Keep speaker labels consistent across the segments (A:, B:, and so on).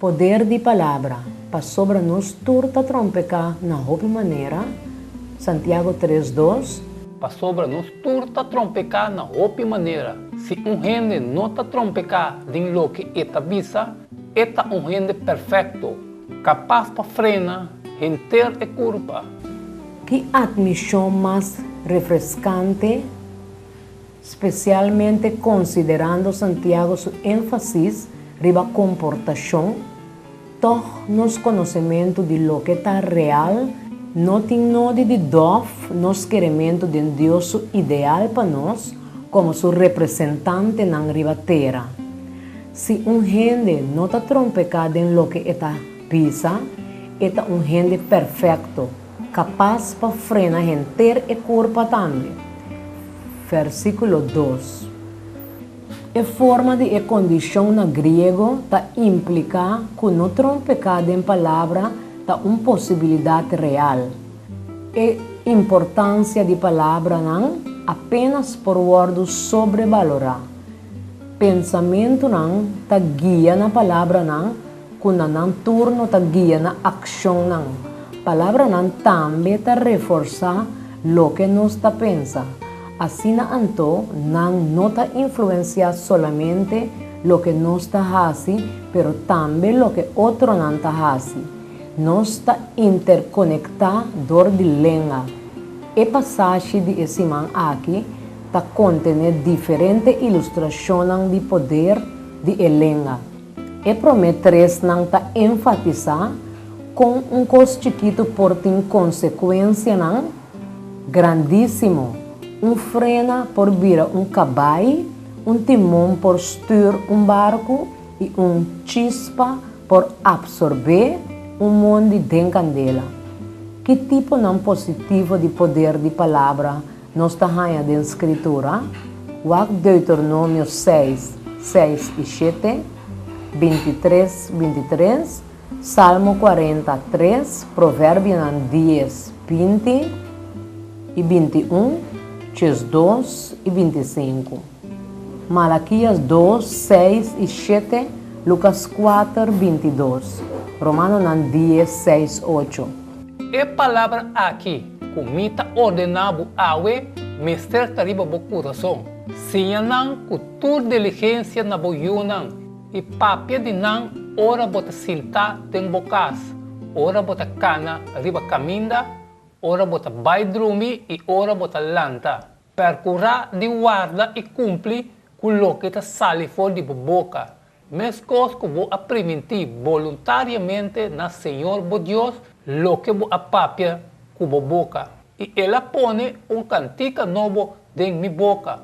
A: Poder de palavra, para sobre nós turta trompeca na roupa maneira, Santiago 3:2.
B: Para sobre nós turta trompeca na roupa maneira. Se gente nota trompeca din lo que eta bisa, eta gente perfecto, capaz para frenar, enter e curva.
A: Que admissão mais refrescante, especialmente considerando Santiago su ênfase riba comportação, todo nos conhecimento de lo que está real, não tem nada de dove nos queremos de Deus su ideal para nós, como su representante na riba terra. Se gente não está trompecada em lo que está pisa, está gente perfeito, capaz para frenar gente e corpo também. Versículo 2. A forma de condição na grego ta implica que não trompecada em palavra ta uma possibilidade real. A importância de palavra não apenas por wordos sobrevalorar. Pensamento não ta guia na palavra não, quando não turno ta guia na ação não. Palavra não também ta reforça lo que nos ta pensa. Assim então, não ta influencia solamente lo que nos ta hace, pero também lo que outro não ta hace. Nos ta interconectador de língua. A passagem de esse man aqui ta contém diferentes ilustrações de poder de língua. E prometres não ta enfatizar com costo chiquito por ter consequência não grandíssimo. Frena por virar cavalo, timão por styr barco e chispa por absorver monte de candela. Que tipo não positivo de poder de palavra nos está da escritura? Deuteronômio 6, 6 e 7, 23, Salmo 43, Provérbio 10, 20 e 21, 2 e 25. Malaquias 2, 6 e 7, Lucas 4, 22. Romano 10, 6, 8.
B: A palavra aqui, comita ordenado awe, mestre tariba bo coração. Sinha não, cultura diligência na boiunan, e papia de não, ora bota silta tem bocas, ora bota cana, riba caminda, ora bota baidrumi e ora bota lanta. Percurra de guarda e cumpre com o que está sali fora de boca. Mescos que vou apresentar voluntariamente na Senhor bo Deus, lo que vou apapia com boca. E ela põe cantica novo em minha boca,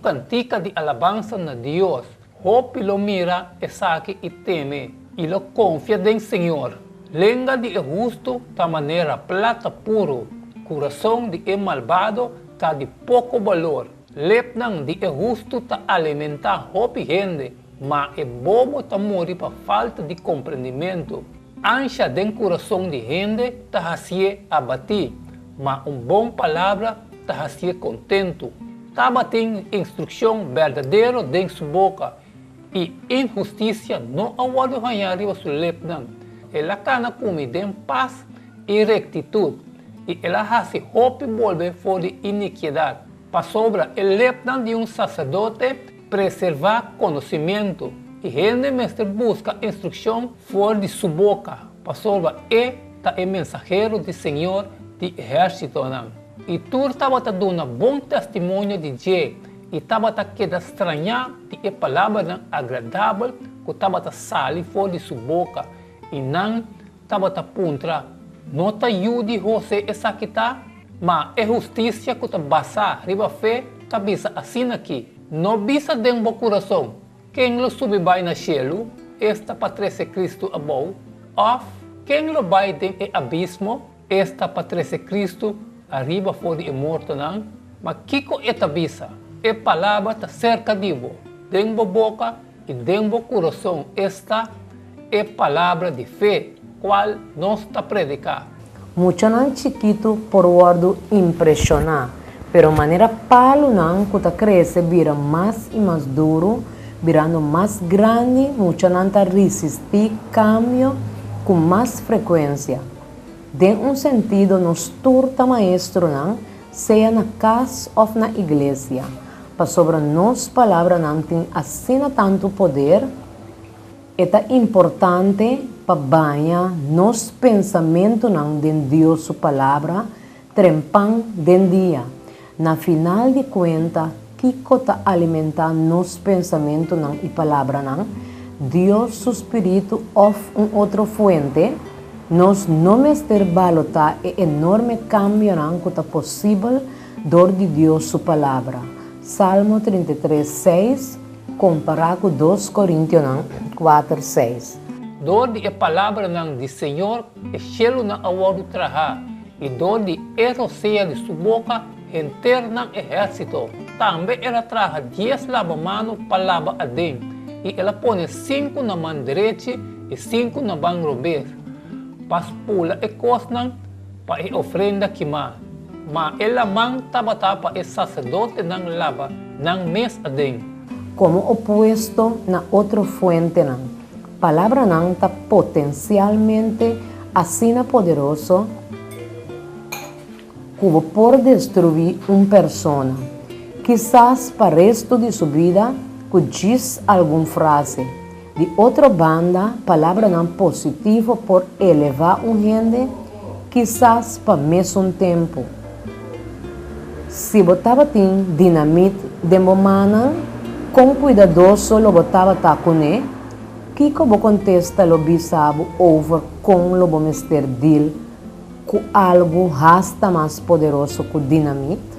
B: cantica de alabança na Deus. Hope lo mira e saque e teme, e lo confia em Senhor. Lenga de justo da maneira plata puro, coração de malvado tá de pouco valor. Lepnang de justo tá alimentar hope gente, mas bobo tá morrer por falta de compreendimento. Ancha de coração de gente tá hacia abatir, mas bom palavra tá hacia contento. Tá batendo instrução verdadeira de sua boca, e injustiça não awado ganhar riba su lepnang. Ela cana comida em paz e rectitude, e ela hace hope volver fora de iniquidade. Para sobra el lepnan de sacerdote preservar conhecimento, e gente mestre busca instrução fora de sua boca. Para sobra é mensageiro do Senhor de exército. E tu estava dando bom testemunho de Deus, e estava queda estranhar de palavra agradável que estava sali fora de sua boca, e não estava contra. Não te ajude você essa que está, mas é justiça que está basada riba fé, está bisa assim aqui. Não bisa de bom coração. Quem lo sube vai na cielo, esta patrece Cristo above, of quem lo vai de abismo, esta patrece Cristo arriba fora de morto não. Mas kiko eta bisa, é palavra está cerca de vo, denbo boca e denbo coração, esta é palavra de fé. Qual nós está predicar.
A: Mucho não chiquito por word impressionar, pero maneira palo não que cresce vira mais e mais duro, virando mais grande, mucha nanta resistir cambio com mais frequência. De um sentido, nos turta maestro não, seja na casa ou na igreja, para sobre nós palavra não tem assim tanto poder, é importante para banhar nos pensamento não de Deus sua palavra, trempang den dia. Na final de conta, Kiko ta alimentar nos pensamento não e palavra não, Deus seu espírito ou outra fonte, nós não mester balotar e enorme cambio não que é possível dor de Deus sua palavra. Salmo 33:6 comparar com 2 Coríntios 4:6.
B: Dor de palavra não de Senhor e chelo na award traha e dor de eroseia de sua boca enter ng exército. Também ela traha 10 lavamano palava adem e ela põe 5 na mão direita e 5 na mão rober. Pas pula e cosnan pa e ofrenda kima. Ma ela mang tabata e sacerdote ng lava ng mes adem.
A: Como opuesto na outra fonte não. Palavra não está potencialmente assim poderoso como por destruir uma pessoa. Quizás para o resto de sua vida, que diz alguma frase. De outra banda, palavra não positiva por elevar gente, quizás para mesmo tempo. Se botava dinamite de momana, com cuidadoso lo botava tacune, Kiko bo contesta lo bisabo over com lo bo mister deal com algo hasta mais poderoso que dinamite.